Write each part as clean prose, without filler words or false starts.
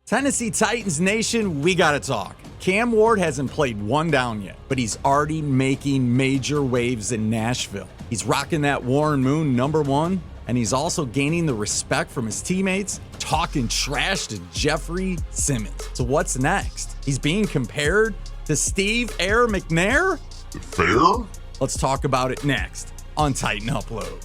Tennessee Titans Nation, we gotta talk. Cam Ward hasn't played one down yet, but he's already making major waves in Nashville. He's rocking that Warren Moon #1, and he's also gaining the respect from his teammates, talking trash to Jeffrey Simmons. So what's next? He's being compared to Steve Air McNair? Fair? Let's talk about it next on Titan Upload.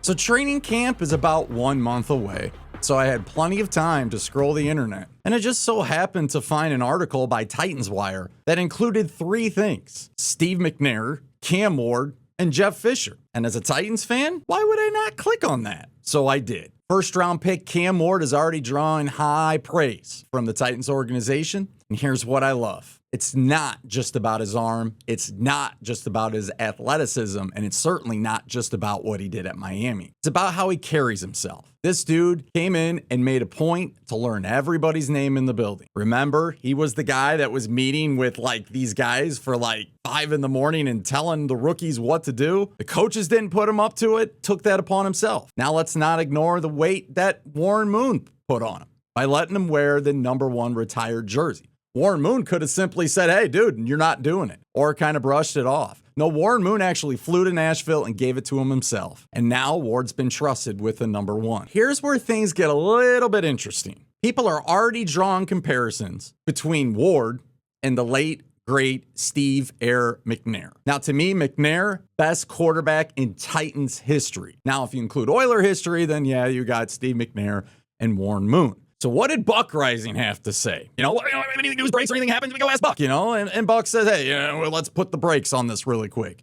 So training camp is about 1 month away, so I had plenty of time to scroll the internet. And I just so happened to find an article by Titans Wire that included 3 things: Steve McNair, Cam Ward, and Jeff Fisher. And as a Titans fan, why would I not click on that? So I did. First round pick Cam Ward is already drawing high praise from the Titans organization. And here's what I love. It's not just about his arm. It's not just about his athleticism. And it's certainly not just about what he did at Miami. It's about how he carries himself. This dude came in and made a point to learn everybody's name in the building. Remember, he was the guy that was meeting with these guys for 5 in the morning and telling the rookies what to do. The coaches didn't put him up to it, took that upon himself. Now let's not ignore the weight that Warren Moon put on him by letting him wear the #1 retired jersey. Warren Moon could have simply said, hey, dude, you're not doing it, or kind of brushed it off. No, Warren Moon actually flew to Nashville and gave it to him himself. And now Ward's been trusted with the #1. Here's where things get a little bit interesting. People are already drawing comparisons between Ward and the late, great Steve Air McNair. Now, to me, McNair, best quarterback in Titans history. Now, if you include Oiler history, then yeah, you got Steve McNair and Warren Moon. So what did Buck Rising have to say? If any news breaks or anything happens, we go ask Buck, and Buck says, hey, let's put the brakes on this really quick.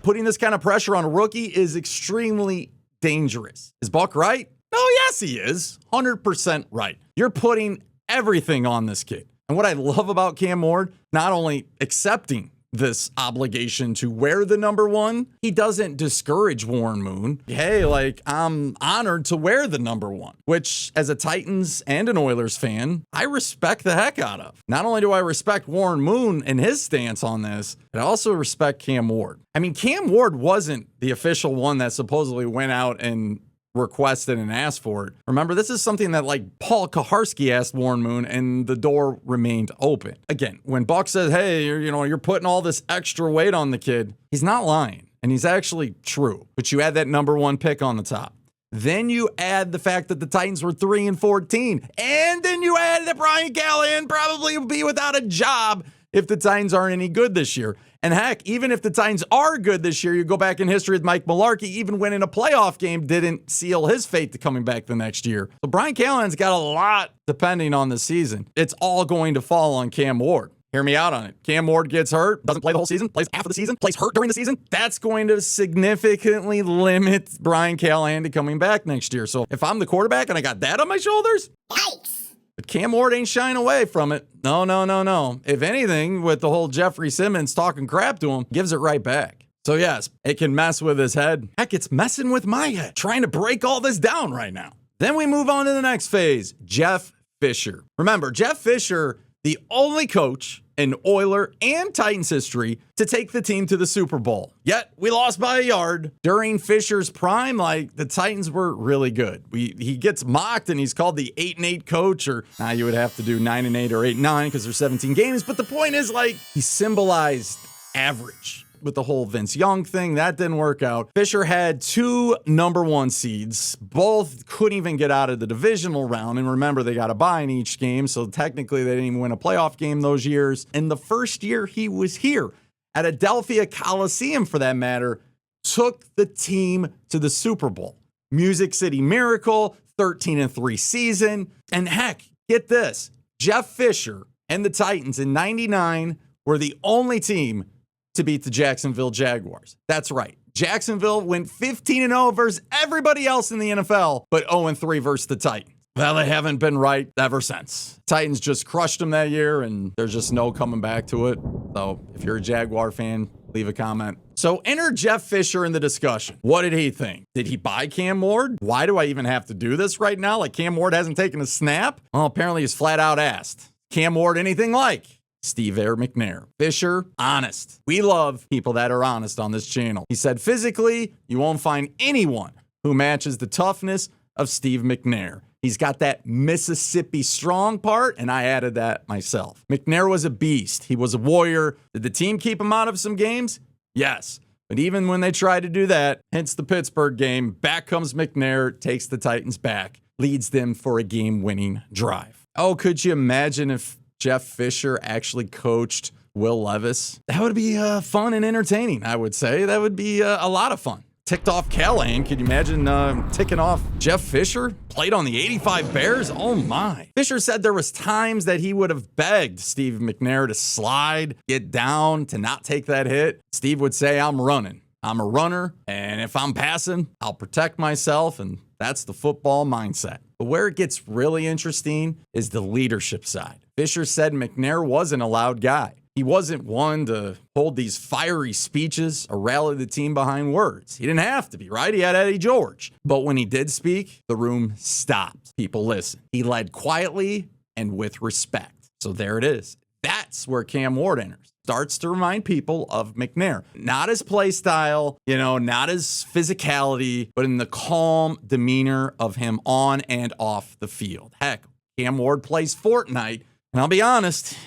Putting this kind of pressure on a rookie is extremely dangerous. Is Buck right? Oh, yes, he is. 100% right. You're putting everything on this kid. And what I love about Cam Ward, not only accepting this obligation to wear the #1, he doesn't discourage Warren Moon. Hey, I'm honored to wear the #1, which as a Titans and an Oilers fan, I respect the heck out of. Not only do I respect Warren Moon and his stance on this, but I also respect Cam Ward. I mean, Cam Ward wasn't the official one that supposedly went out and requested and asked for it. Remember, this is something that Paul Kaharski asked Warren Moon, and the door remained open. Again, when Buck says, hey, you're putting all this extra weight on the kid, he's not lying, and he's actually true. But you add that #1 pick on the top. Then you add the fact that the Titans were 3-14, and then you add that Brian Callahan probably will be without a job if the Titans aren't any good this year. And heck, even if the Titans are good this year, you go back in history with Mike Mularkey, even winning a playoff game didn't seal his fate to coming back the next year. So Brian Callahan's got a lot depending on the season. It's all going to fall on Cam Ward. Hear me out on it. Cam Ward gets hurt, doesn't play the whole season, plays half of the season, plays hurt during the season. That's going to significantly limit Brian Callahan to coming back next year. So if I'm the quarterback and I got that on my shoulders, yikes. But Cam Ward ain't shying away from it. No. If anything, with the whole Jeffrey Simmons talking crap to him, gives it right back. So yes, it can mess with his head. Heck, it's messing with my head, trying to break all this down right now. Then we move on to the next phase, Jeff Fisher. Remember, Jeff Fisher, the only coach in Oiler and Titans history to take the team to the Super Bowl. Yet, we lost by a yard. During Fisher's prime, the Titans were really good. He gets mocked and he's called the 8-8 coach, or now you would have to do 9-8 or 8-9 because there's 17 games. But the point is, he symbolized average. With the whole Vince Young thing, that didn't work out. Fisher had 2 #1 seeds. Both couldn't even get out of the divisional round. And remember, they got a bye in each game, so technically they didn't even win a playoff game those years. And the first year he was here at Adelphia Coliseum, for that matter, took the team to the Super Bowl. Music City Miracle, 13-3 season. And heck, get this, Jeff Fisher and the Titans in '99 were the only team to beat the Jacksonville Jaguars. That's right. Jacksonville went 15-0 versus everybody else in the NFL, but 0-3 versus the Titans. Well, they haven't been right ever since. Titans just crushed them that year, and there's just no coming back to it. So if you're a Jaguar fan, leave a comment. So enter Jeff Fisher in the discussion. What did he think? Did he buy Cam Ward? Why do I even have to do this right now? Cam Ward hasn't taken a snap? Well, apparently he's flat out asked. Cam Ward anything like Steve Air McNair. Fisher, honest. We love people that are honest on this channel. He said, physically, you won't find anyone who matches the toughness of Steve McNair. He's got that Mississippi strong part, and I added that myself. McNair was a beast. He was a warrior. Did the team keep him out of some games? Yes. But even when they tried to do that, hence the Pittsburgh game, back comes McNair, takes the Titans back, leads them for a game-winning drive. Oh, could you imagine if Jeff Fisher actually coached Will Levis? That would be fun and entertaining, I would say. That would be a lot of fun. Ticked off Callahan. Could you imagine ticking off Jeff Fisher? Played on the 85 Bears? Oh my. Fisher said there was times that he would have begged Steve McNair to slide, get down, to not take that hit. Steve would say, I'm running. I'm a runner, and if I'm passing, I'll protect myself, and that's the football mindset. But where it gets really interesting is the leadership side. Fisher said McNair wasn't a loud guy. He wasn't one to hold these fiery speeches or rally the team behind words. He didn't have to be, right? He had Eddie George. But when he did speak, the room stopped. People listened. He led quietly and with respect. So there it is. That's where Cam Ward enters. Starts to remind people of McNair. Not his play style, not his physicality, but in the calm demeanor of him on and off the field. Heck, Cam Ward plays Fortnite, and I'll be honest,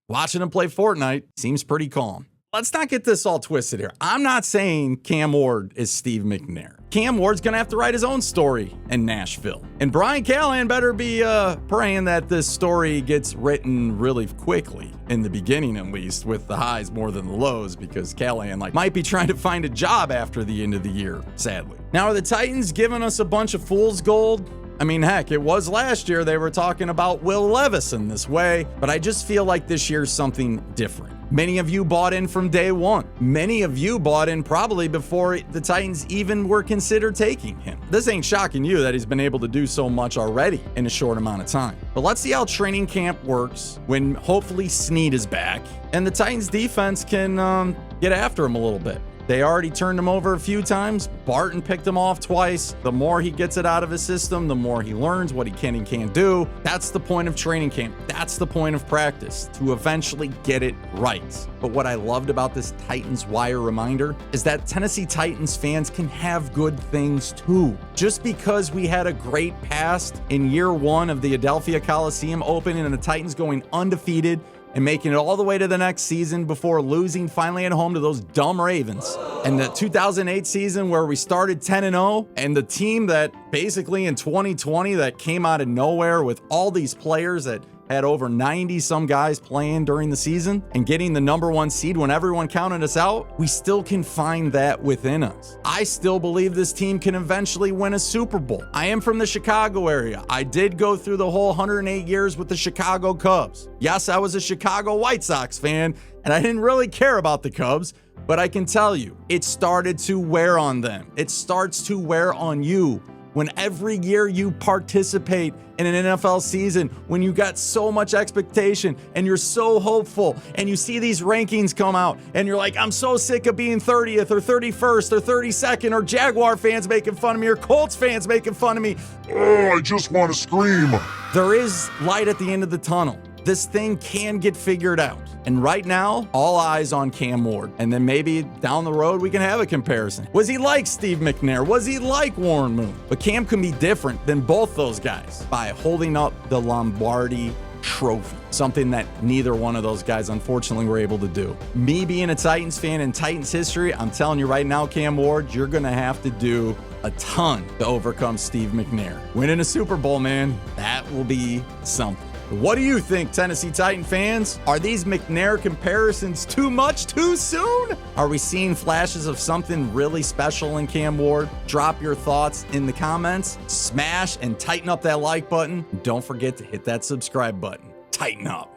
watching him play Fortnite seems pretty calm. Let's not get this all twisted here. I'm not saying Cam Ward is Steve McNair. Cam Ward's going to have to write his own story in Nashville. And Brian Callahan better be praying that this story gets written really quickly, in the beginning at least, with the highs more than the lows, because Callahan might be trying to find a job after the end of the year, sadly. Now, are the Titans giving us a bunch of fool's gold? I mean, heck, it was last year they were talking about Will Levis in this way, but I just feel like this year's something different. Many of you bought in from day one. Many of you bought in probably before the Titans even were considered taking him. This ain't shocking you that he's been able to do so much already in a short amount of time. But let's see how training camp works when hopefully Snead is back and the Titans defense can get after him a little bit. They already turned him over a few times. Barton picked him off twice. The more he gets it out of his system, the more he learns what he can and can't do. That's the point of training camp. That's the point of practice, to eventually get it right. But what I loved about this Titans Wire reminder is that Tennessee Titans fans can have good things too. Just because we had a great past in year one of the Adelphia Coliseum opening and the Titans going undefeated and making it all the way to the next season before losing finally at home to those dumb Ravens. And the 2008 season where we started 10-0, and the team that basically in 2020 that came out of nowhere with all these players that had over 90 some guys playing during the season and getting the number one seed when everyone counted us out, we still can find that within us. I still believe this team can eventually win a Super Bowl. I am from the Chicago area. I did go through the whole 108 years with the Chicago Cubs. Yes, I was a Chicago White Sox fan, and I didn't really care about the Cubs, but I can tell you, it started to wear on them. It starts to wear on you when every year you participate in an NFL season, when you got so much expectation and you're so hopeful and you see these rankings come out and you're like, I'm so sick of being 30th or 31st or 32nd, or Jaguar fans making fun of me or Colts fans making fun of me. Oh, I just want to scream. There is light at the end of the tunnel. This thing can get figured out. And right now, all eyes on Cam Ward. And then maybe down the road, we can have a comparison. Was he like Steve McNair? Was he like Warren Moon? But Cam can be different than both those guys by holding up the Lombardi Trophy, something that neither one of those guys, unfortunately, were able to do. Me being a Titans fan in Titans history, I'm telling you right now, Cam Ward, you're going to have to do a ton to overcome Steve McNair. Winning a Super Bowl, man, that will be something. What do you think, Tennessee Titan fans? Are these McNair comparisons too much too soon? Are we seeing flashes of something really special in Cam Ward? Drop your thoughts in the comments. Smash and tighten up that like button. Don't forget to hit that subscribe button. Tighten up.